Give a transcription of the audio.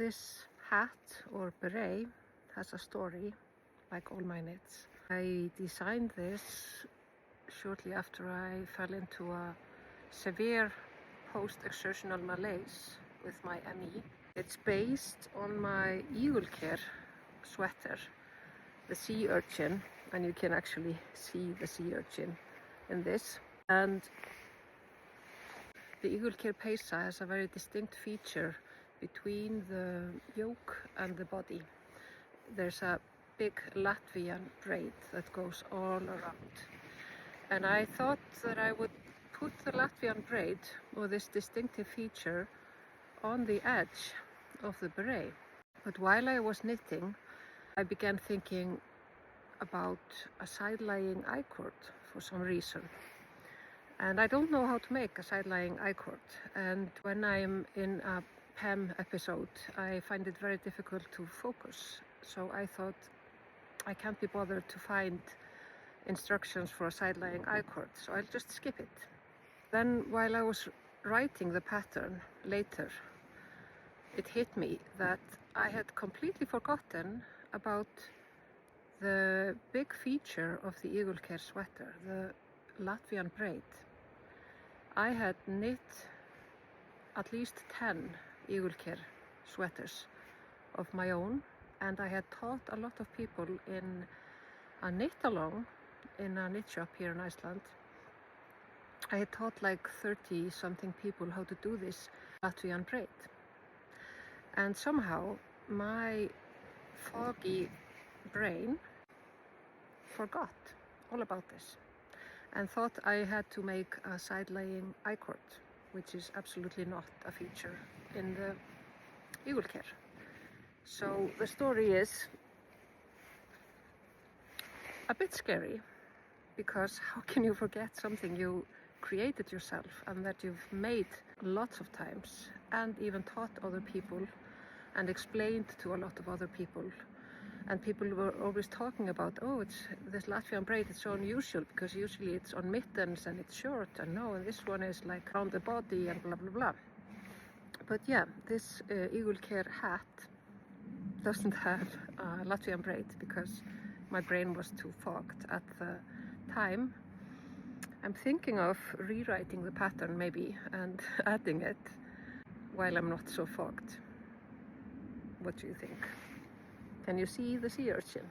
This hat or beret has a story, like all my knits. I designed this shortly after I fell into a severe post-exertional malaise with my ME. It's based on my Eagle Care sweater, the sea urchin, and you can actually see the sea urchin in this. And the Eagle Care Peysa has a very distinct feature between the yoke and the body. There's a big Latvian braid that goes all around. And I thought that I would put the Latvian braid, or this distinctive feature, on the edge of the beret. But while I was knitting, I began thinking about a side-lying I-cord for some reason. And I don't know how to make a side-lying I-cord. And when I'm in a PEM episode, I find it very difficult to focus. So I thought I can't be bothered to find instructions for a side-lying I-cord, so I'll just skip it. Then while I was writing the pattern later, it hit me that I had completely forgotten about the big feature of the Eagle Care sweater, the Latvian braid. I had knit at least 10 Eagle Care sweaters of my own, and I had taught a lot of people in a knit-along in a knit shop here in Iceland. I had taught like 30-something people how to do this Latvian braid. And somehow my foggy brain forgot all about this and thought I had to make a side-laying I-cord, which is absolutely not a feature in the Eagle Care. So the story is a bit scary, because how can you forget something you created yourself and that you've made lots of times and even taught other people and explained to a lot of other people? And people were always talking about, oh, it's this Latvian braid, it's so unusual because usually it's on mittens and it's short, and no, and this one is like around the body and blah blah blah. But yeah, this Eagle Care hat doesn't have a Latvian braid because my brain was too fogged at the time. I'm thinking of rewriting the pattern maybe and adding it while I'm not so fogged. What do you think? Can you see the sea urchin?